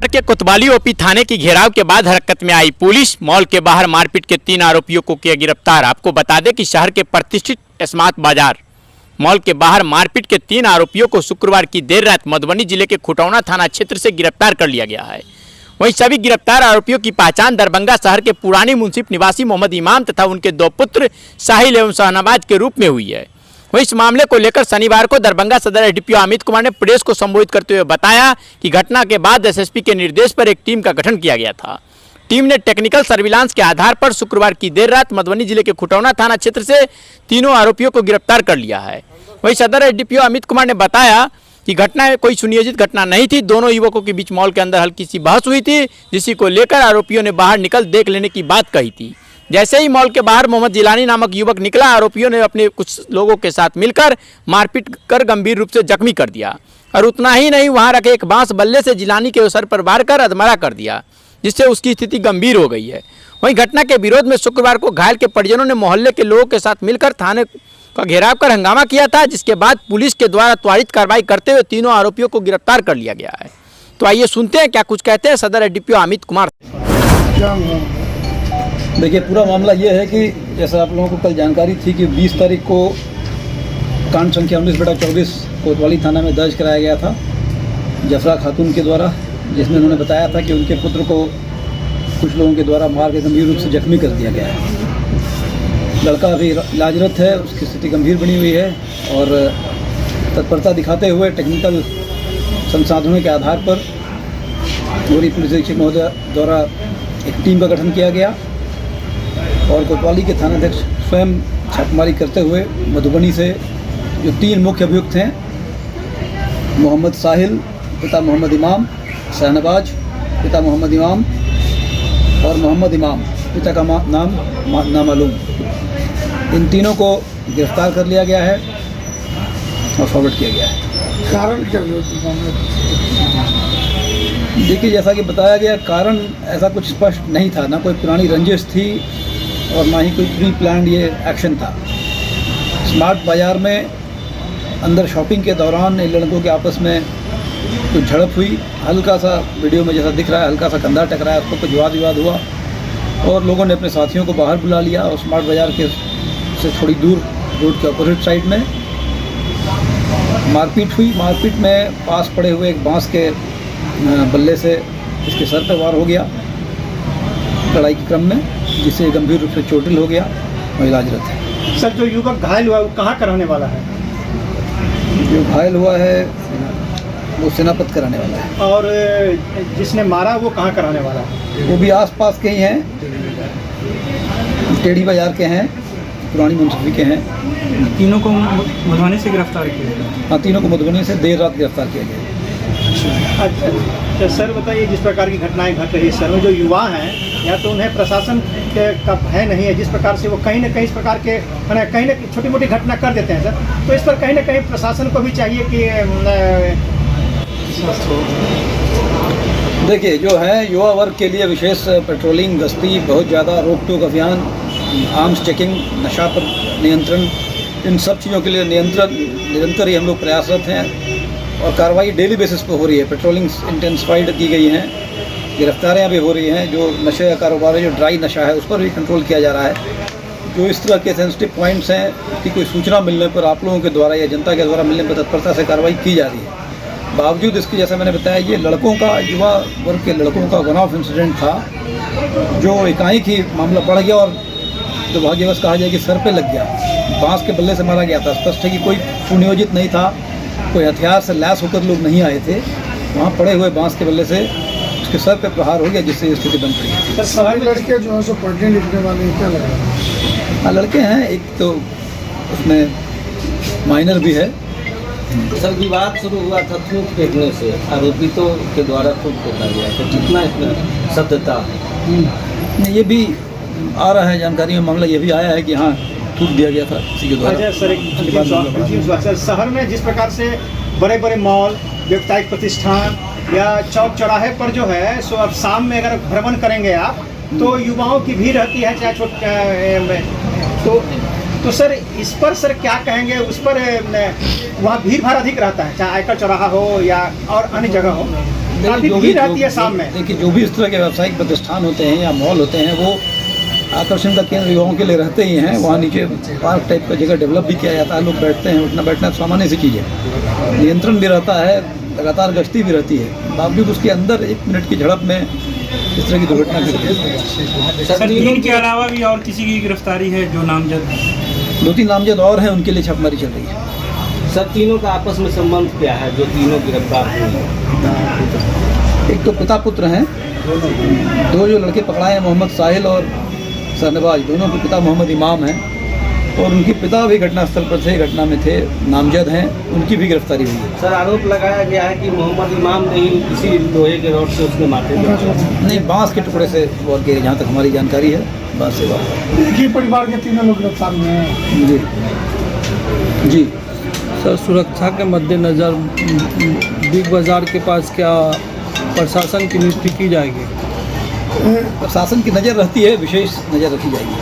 के कोतवाली ओपी थाने की घेराव के बाद हरकत में आई पुलिस। मॉल के बाहर मारपीट के 3 आरोपियों को किया गिरफ्तार। आपको बता दें कि शहर के प्रतिष्ठित स्मार्ट बाजार मॉल के बाहर मारपीट के 3 आरोपियों को शुक्रवार की देर रात मधुबनी जिले के खुटौना थाना क्षेत्र से गिरफ्तार कर लिया गया है। वहीं सभी गिरफ्तार आरोपियों की पहचान दरभंगा शहर के पुरानी मुंसिफ निवासी मोहम्मद इमाम तथा उनके 2 पुत्र साहिल एवं शहनवाज के रूप में हुई है। वहीं इस मामले को लेकर शनिवार को दरभंगा सदर एसडीपीओ अमित कुमार ने प्रेस को संबोधित करते हुए बताया कि घटना के बाद एसएसपी के निर्देश पर एक टीम का गठन किया गया था। टीम ने टेक्निकल सर्विलांस के आधार पर शुक्रवार की देर रात मधुबनी जिले के खुटौना थाना क्षेत्र से तीनों आरोपियों को गिरफ्तार कर लिया है। वहीं सदर एसडीपीओ अमित कुमार ने बताया कि घटना कोई सुनियोजित घटना नहीं थी। दोनों युवकों के बीच मॉल के अंदर हल्की सी बहस हुई थी, जिसी को लेकर आरोपियों ने बाहर निकल देख लेने की बात कही थी। जैसे ही मॉल के बाहर मोहम्मद जिलानी नामक युवक निकला, आरोपियों ने अपने कुछ लोगों के साथ मिलकर मारपीट कर गंभीर रूप से जख्मी कर दिया और उतना ही नहीं, वहां रखे एक बांस बल्ले से जिलानी के सर पर वार कर अधमरा कर दिया, जिससे उसकी स्थिति गंभीर हो गई है। वहीं घटना के विरोध में शुक्रवार को घायल के परिजनों ने मोहल्ले के लोगों के साथ मिलकर थाने का घेराव कर हंगामा किया था, जिसके बाद पुलिस के द्वारा त्वरित कार्रवाई करते हुए तीनों आरोपियों को गिरफ्तार कर लिया गया है। तो आइए सुनते हैं क्या कुछ कहते हैं सदर एसडीपीओ अमित कुमार। देखिए, पूरा मामला ये है कि जैसा आप लोगों को कल जानकारी थी कि 20 तारीख को कांड संख्या 19/24 कोतवाली थाना में दर्ज कराया गया था जफरा खातून के द्वारा, जिसमें उन्होंने बताया था कि उनके पुत्र को कुछ लोगों के द्वारा मार के गंभीर रूप से जख्मी कर दिया गया है। लड़का अभी इलाजरत है, उसकी स्थिति गंभीर बनी हुई है और तत्परता दिखाते हुए टेक्निकल संसाधनों के आधार पर गोरी पुलिस अधीक्षक महोदय द्वारा एक टीम का गठन किया गया और कोतवाली के थानाध्यक्ष स्वयं छापेमारी करते हुए मधुबनी से जो 3 मुख्य अभियुक्त हैं, मोहम्मद साहिल पिता मोहम्मद इमाम, शहनवाज पिता मोहम्मद इमाम और मोहम्मद इमाम पिता का नाम नामालूम, इन तीनों को गिरफ्तार कर लिया गया है और फॉरवर्ड किया गया है। कारण क्या देखिए, जैसा कि बताया गया, कारण ऐसा कुछ स्पष्ट नहीं था, ना कोई पुरानी रंजिश थी और ना ही कोई प्री प्लान्ड ये एक्शन था। स्मार्ट बाज़ार में अंदर शॉपिंग के दौरान इन लड़कों के आपस में कुछ झड़प हुई, हल्का सा वीडियो में जैसा दिख रहा है हल्का सा कंधा टकराया, उसको कुछ वाद विवाद हुआ और लोगों ने अपने साथियों को बाहर बुला लिया और स्मार्ट बाज़ार के से थोड़ी दूर रोड के अपोजिट साइड में मारपीट हुई। मारपीट में पास पड़े हुए एक बांस के बल्ले से इसके सर पर वार हो गया लड़ाई के क्रम में, जिससे गंभीर रूप से चोटिल हो गया और इलाजरत है। सर, जो युवक घायल हुआ वो कहाँ का रहने वाला है? जो घायल हुआ है वो सेनापत का रहने वाला है और जिसने मारा वो कहाँ का रहने वाला है? वो भी आसपास के ही हैं, टेढ़ी बाजार के हैं, पुरानी मुंसिफी के हैं। तीनों को मधुबनी से गिरफ्तार किया? हाँ, तीनों को मधुबनी से देर रात गिरफ्तार किया गया। अच्छा, तो सर बताइए, जिस प्रकार की घटनाएं घट रही है शहर में, जो युवा हैं या तो उन्हें प्रशासन का भय नहीं है, जिस प्रकार से वो कहीं ना कहीं इस प्रकार के कहीं ना छोटी मोटी घटना कर देते हैं सर, तो इस पर कहीं ना कहीं प्रशासन को भी चाहिए कि देखिए, जो है युवा वर्ग के लिए विशेष पेट्रोलिंग, गश्ती, बहुत ज़्यादा रोक टोक अभियान, आर्म्स चेकिंग, नशा पर नियंत्रण, इन सब चीज़ों के लिए निरंतर ही हम लोग प्रयासरत हैं और कार्रवाई डेली बेसिस पर हो रही है। पेट्रोलिंग इंटेंसिफाइड की गई हैं, गिरफ्तारियां भी हो रही हैं। जो नशे का कारोबार है, जो ड्राई नशा है, उस पर भी कंट्रोल किया जा रहा है। जो इस तरह के सेंसिटिव पॉइंट्स हैं कि कोई सूचना मिलने पर आप लोगों के द्वारा या जनता के द्वारा मिलने पर तत्परता से कार्रवाई की जा रही है। बावजूद इसके, जैसा मैंने बताया, ये लड़कों का, युवा वर्ग के लड़कों का वन ऑफ इंसिडेंट था, जो एकाएक ही मामला बढ़ गया और दुर्भाग्यवश कहा जाए कि सर पे लग गया, बांस के बल्ले से मारा गया था। स्पष्ट है कि कोई सुनियोजित नहीं था, कोई हथियार से लैस होकर लोग नहीं आए थे, वहाँ पड़े हुए बांस के बल्ले से उसके सर पे प्रहार हो गया, जिससे स्थिति बन पड़ी। सर, सारे लड़के जो है सो पढ़ने लिखने वाले क्या लग रहा है? हाँ, लड़के हैं, एक तो उसमें माइनर भी है। सर, विवाद शुरू हुआ था थूक फेंकने से, आरोपितों के द्वारा थूक फेंका गया, तो कितना इसमें सत्यता है? ये भी आ रहा है जानकारी में, मामला ये भी आया है कि हाँ, थूक दिया गया था किसी के द्वारा। सर, शहर में जिस प्रकार से बड़े बड़े मॉल, व्यावसायिक प्रतिष्ठान या चौक चौराहे पर जो है सो अब शाम में अगर भ्रमण करेंगे आप, तो युवाओं की भीड़ रहती है, चाहे तो सर इस पर सर क्या कहेंगे, उस पर वहाँ भीड़ भाड़ अधिक रहता है, चाहे आयकर चौराहा हो या और अन्य जगह हो, काफी भीड़ रहती है शाम में। देखिए, जो भी इस तरह के व्यावसायिक प्रतिष्ठान होते हैं या मॉल होते हैं, वो आकर्षण का केंद्र युवाओं के लिए रहते ही हैं। वहाँ नीचे पार्क टाइप का जगह डेवलप भी किया जाता है, लोग बैठते हैं, उठना बैठना सामान्य सी चीज़ है। नियंत्रण भी रहता है, लगातार गश्ती भी रहती है, बावजूद उसके अंदर 1 मिनट की झड़प में इस तरह की दुर्घटना घटती है। सर, इनके अलावा भी और किसी की गिरफ्तारी है जो नामजद? 2-3 नामजद और हैं, उनके लिए छापेमारी चल रही है। सर, तीनों का आपस में संबंध क्या है जो तीनों गिरफ्तार हुए? एक तो पिता पुत्र हैं, 2 जो लड़के पकड़ाए हैं, मोहम्मद साहिल और शहनवाज, दोनों के पिता मोहम्मद इमाम हैं, और उनके पिता भी घटनास्थल पर थे, घटना में थे, नामजद हैं, उनकी भी गिरफ्तारी हुई है। सर, आरोप लगाया गया है कि मोहम्मद इमाम ने ही किसी लोहे के रॉड से उसके माथे पे नहीं, बांस के टुकड़े से वॉर के, जहाँ तक हमारी जानकारी है, बांस से वॉर। एक ही परिवार के 3 लोग गिरफ्तार हुए हैं। जी जी। सर, सुरक्षा के मद्देनज़र बिग बाज़ार के पास क्या प्रशासन की नियुक्ति की जाएगी? प्रशासन की नज़र रहती है, विशेष नज़र रखी जाएगी।